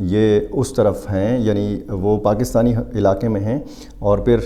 یہ اس طرف ہیں، یعنی وہ پاکستانی علاقے میں ہیں، اور پھر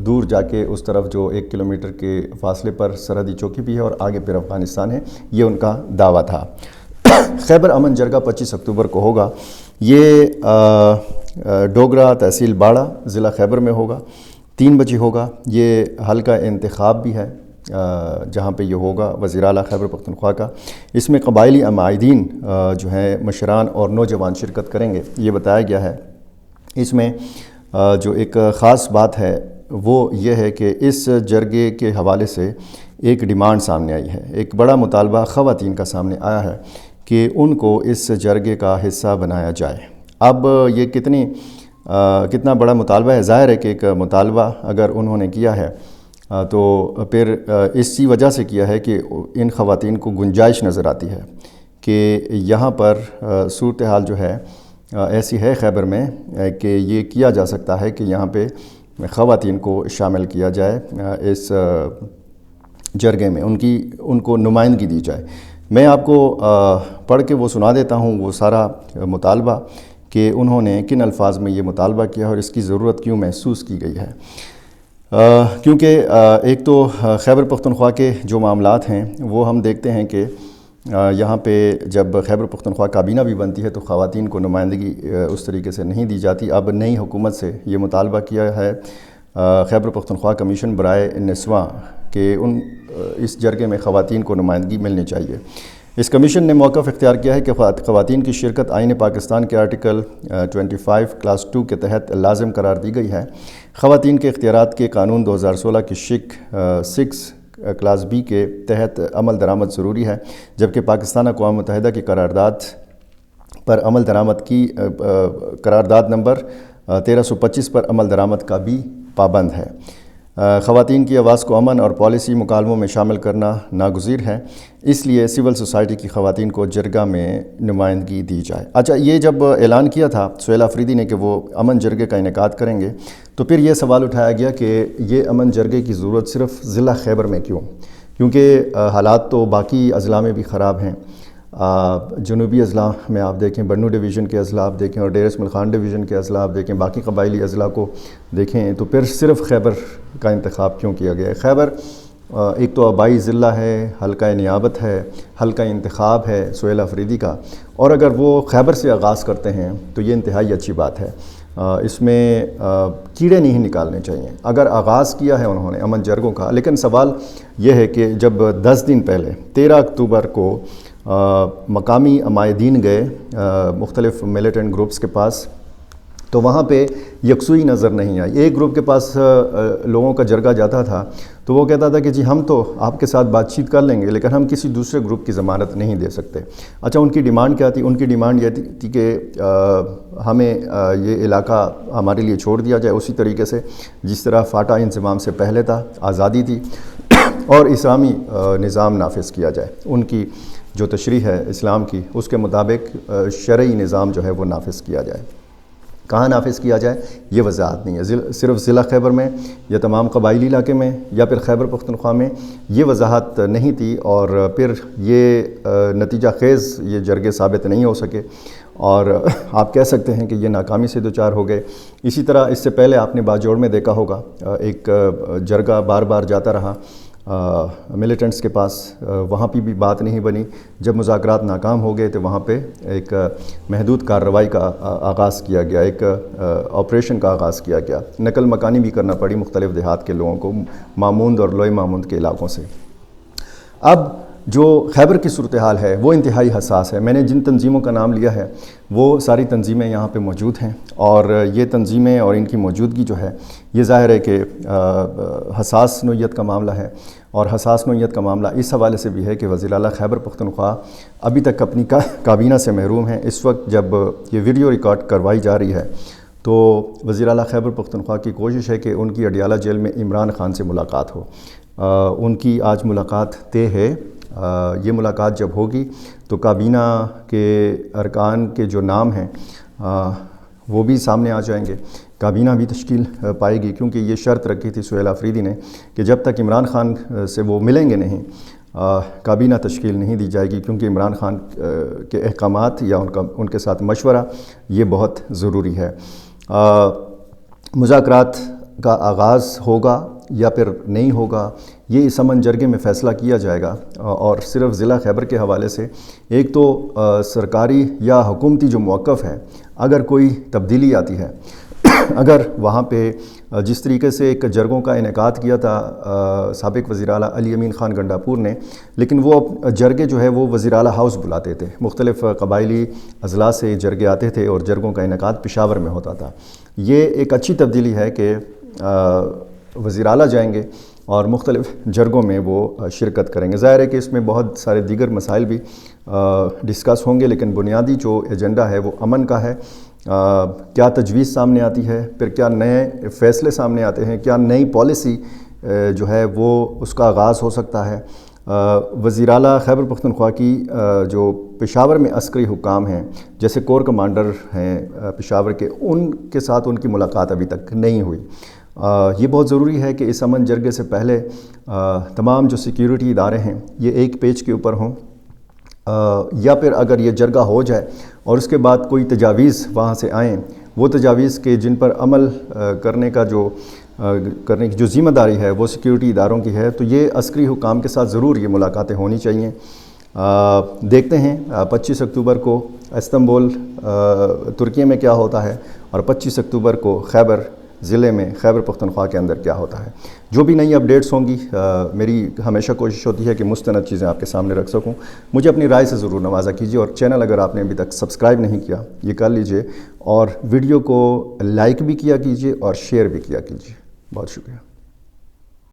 دور جا کے اس طرف جو 1 کلومیٹر کے فاصلے پر سرحدی چوکی بھی ہے اور آگے پھر افغانستان ہے، یہ ان کا دعویٰ تھا۔ خیبر امن جرگہ 25 اکتوبر کو ہوگا۔ یہ ڈوگرہ تحصیل باڑہ ضلع خیبر میں ہوگا، 3 بجے ہوگا۔ یہ حلقہ انتخاب بھی ہے جہاں پہ یہ ہوگا، وزیر اعلیٰ خیبر پختونخوا کا۔ اس میں قبائلی عمائدین جو ہیں مشران اور نوجوان شرکت کریں گے، یہ بتایا گیا ہے۔ اس میں جو ایک خاص بات ہے وہ یہ ہے کہ اس جرگے کے حوالے سے ایک ڈیمانڈ سامنے آئی ہے، ایک بڑا مطالبہ خواتین کا سامنے آیا ہے کہ ان کو اس جرگے کا حصہ بنایا جائے۔ اب یہ کتنا بڑا مطالبہ ہے، ظاہر ہے کہ ایک مطالبہ اگر انہوں نے کیا ہے تو پھر اسی وجہ سے کیا ہے کہ ان خواتین کو گنجائش نظر آتی ہے کہ یہاں پر صورتحال جو ہے ایسی ہے خیبر میں کہ یہ کیا جا سکتا ہے کہ یہاں پہ خواتین کو شامل کیا جائے اس جرگے میں، ان کو نمائندگی دی جائے۔ میں آپ کو پڑھ کے وہ سنا دیتا ہوں وہ سارا مطالبہ کہ انہوں نے کن الفاظ میں یہ مطالبہ کیا اور اس کی ضرورت کیوں محسوس کی گئی ہے۔ کیونکہ ایک تو خیبر پختونخوا کے جو معاملات ہیں وہ ہم دیکھتے ہیں کہ یہاں پہ جب خیبر پختونخوا کابینہ بھی بنتی ہے تو خواتین کو نمائندگی اس طریقے سے نہیں دی جاتی۔ اب نئی حکومت سے یہ مطالبہ کیا ہے خیبر پختونخوا کمیشن برائے نسواں کہ اس جرگے میں خواتین کو نمائندگی ملنی چاہیے۔ اس کمیشن نے موقف اختیار کیا ہے کہ خواتین کی شرکت آئین پاکستان کے آرٹیکل 25 کلاس 2 کے تحت لازم قرار دی گئی ہے۔ خواتین کے اختیارات کے قانون 2016 کی شق 6 کلاس B کے تحت عمل درآمد ضروری ہے، جبکہ پاکستان اقوام متحدہ کی قرارداد پر عمل درآمد کی قرارداد نمبر 1325 پر عمل درآمد کا بھی پابند ہے۔ خواتین کی آواز کو امن اور پالیسی مکالموں میں شامل کرنا ناگزیر ہے، اس لیے سول سوسائٹی کی خواتین کو جرگہ میں نمائندگی دی جائے۔ اچھا، یہ جب اعلان کیا تھا سہیل آفریدی نے کہ وہ امن جرگے کا انعقاد کریں گے تو پھر یہ سوال اٹھایا گیا کہ یہ امن جرگے کی ضرورت صرف ضلع خیبر میں کیوں؟ کیونکہ حالات تو باقی اضلاع میں بھی خراب ہیں۔ جنوبی اضلاع میں آپ دیکھیں، بنو ڈویژن کے اضلاع آپ دیکھیں اور ڈیر اسماعیل خان ڈویژن کے اضلاع آپ دیکھیں، باقی قبائلی اضلاع کو دیکھیں، تو پھر صرف خیبر کا انتخاب کیوں کیا گیا ہے؟ خیبر ایک تو آبائی ضلع ہے، حلقہ نیابت ہے، حلقہ انتخاب ہے سہیل آفریدی کا، اور اگر وہ خیبر سے آغاز کرتے ہیں تو یہ انتہائی اچھی بات ہے۔ اس میں کیڑے نہیں نکالنے چاہیے۔ اگر آغاز کیا ہے انہوں نے امن جرگوں کا، لیکن سوال یہ ہے کہ جب 10 دن پہلے 13 اکتوبر کو مقامی عمائدین گئے مختلف ملیٹنٹ گروپس کے پاس تو وہاں پہ یکسوئی نظر نہیں آئی۔ ایک گروپ کے پاس لوگوں کا جرگہ جاتا تھا تو وہ کہتا تھا کہ جی ہم تو آپ کے ساتھ بات چیت کر لیں گے لیکن ہم کسی دوسرے گروپ کی ضمانت نہیں دے سکتے۔ اچھا، ان کی ڈیمانڈ کیا تھی؟ ان کی ڈیمانڈ یہ تھی کہ ہمیں یہ علاقہ ہمارے لیے چھوڑ دیا جائے اسی طریقے سے جس طرح فاٹا انضمام سے پہلے تھا، آزادی تھی، اور اسلامی نظام نافذ کیا جائے۔ ان کی جو تشریح ہے اسلام کی، اس کے مطابق شرعی نظام جو ہے وہ نافذ کیا جائے۔ کہاں نافذ کیا جائے یہ وضاحت نہیں ہے، صرف ضلع خیبر میں یا تمام قبائلی علاقے میں یا پھر خیبر پختونخوا میں، یہ وضاحت نہیں تھی، اور پھر یہ نتیجہ خیز یہ جرگے ثابت نہیں ہو سکے اور آپ کہہ سکتے ہیں کہ یہ ناکامی سے دوچار ہو گئے۔ اسی طرح اس سے پہلے آپ نے باجوڑ میں دیکھا ہوگا ایک جرگہ بار بار جاتا رہا ملیٹنٹس کے پاس، وہاں پہ بھی بات نہیں بنی۔ جب مذاکرات ناکام ہو گئے تو وہاں پہ ایک محدود کارروائی کا آغاز کیا گیا، ایک آپریشن کا آغاز کیا گیا، نقل مکانی بھی کرنا پڑی مختلف دیہات کے لوگوں کو ماموند اور لوئے ماموند کے علاقوں سے۔ اب جو خیبر کی صورتحال ہے وہ انتہائی حساس ہے۔ میں نے جن تنظیموں کا نام لیا ہے وہ ساری تنظیمیں یہاں پہ موجود ہیں، اور یہ تنظیمیں اور ان کی موجودگی جو ہے یہ ظاہر ہے کہ حساس نوعیت کا معاملہ ہے، اور حساس نوعیت کا معاملہ اس حوالے سے بھی ہے کہ وزیر اعلیٰ خیبر پختونخوا ابھی تک اپنی کابینہ سے محروم ہیں۔ اس وقت جب یہ ویڈیو ریکارڈ کروائی جا رہی ہے تو وزیر اعلیٰ خیبر پختونخوا کی کوشش ہے کہ ان کی اڈیالہ جیل میں عمران خان سے ملاقات ہو۔ ان کی آج ملاقات طے ہے۔ یہ ملاقات جب ہوگی تو کابینہ کے ارکان کے جو نام ہیں وہ بھی سامنے آ جائیں گے، کابینہ بھی تشکیل پائے گی، کیونکہ یہ شرط رکھی تھی سہیل آفریدی نے کہ جب تک عمران خان سے وہ ملیں گے نہیں کابینہ تشکیل نہیں دی جائے گی، کیونکہ عمران خان کے احکامات یا ان کے ساتھ مشورہ یہ بہت ضروری ہے۔ مذاکرات کا آغاز ہوگا یا پھر نہیں ہوگا، یہ اس امن جرگے میں فیصلہ کیا جائے گا، اور صرف ضلع خیبر کے حوالے سے ایک تو سرکاری یا حکومتی جو موقف ہے، اگر کوئی تبدیلی آتی ہے، اگر وہاں پہ جس طریقے سے ایک جرگوں کا انعقاد کیا تھا سابق وزیر اعلیٰ علی امین خان گنڈاپور نے، لیکن وہ جرگے جو ہے وہ وزیر اعلیٰ ہاؤس بلاتے تھے، مختلف قبائلی اضلاع سے جرگے آتے تھے اور جرگوں کا انعقاد پشاور میں ہوتا تھا۔ یہ ایک اچھی تبدیلی ہے کہ وزیر اعلیٰ جائیں گے اور مختلف جرگوں میں وہ شرکت کریں گے۔ ظاہر ہے کہ اس میں بہت سارے دیگر مسائل بھی ڈسکس ہوں گے، لیکن بنیادی جو ایجنڈا ہے وہ امن کا ہے۔ کیا تجویز سامنے آتی ہے، پھر کیا نئے فیصلے سامنے آتے ہیں، کیا نئی پالیسی جو ہے وہ اس کا آغاز ہو سکتا ہے۔ وزیر اعلیٰ خیبر پختونخوا کی جو پشاور میں عسکری حکام ہیں، جیسے کور کمانڈر ہیں پشاور کے، ان کے ساتھ ان کی ملاقات ابھی تک نہیں ہوئی۔ یہ بہت ضروری ہے کہ اس امن جرگے سے پہلے تمام جو سیکیورٹی ادارے ہیں یہ ایک پیج کے اوپر ہوں، یا پھر اگر یہ جرگہ ہو جائے اور اس کے بعد کوئی تجاویز وہاں سے آئیں، وہ تجاویز کے جن پر عمل کرنے کی جو ذمہ داری ہے وہ سیکیورٹی اداروں کی ہے، تو یہ عسکری حکام کے ساتھ ضرور یہ ملاقاتیں ہونی چاہیے۔ دیکھتے ہیں 25 اکتوبر کو استنبول ترکی میں کیا ہوتا ہے، اور 25 اکتوبر کو خیبر ضلع میں خیبر پختونخوا کے اندر کیا ہوتا ہے۔ جو بھی نئی اپڈیٹس ہوں گی، میری ہمیشہ کوشش ہوتی ہے کہ مستند چیزیں آپ کے سامنے رکھ سکوں۔ مجھے اپنی رائے سے ضرور نوازا کیجیے، اور چینل اگر آپ نے ابھی تک سبسکرائب نہیں کیا یہ کر لیجئے، اور ویڈیو کو لائک بھی کیا کیجیے اور شیئر بھی کیا کیجیے۔ بہت شکریہ۔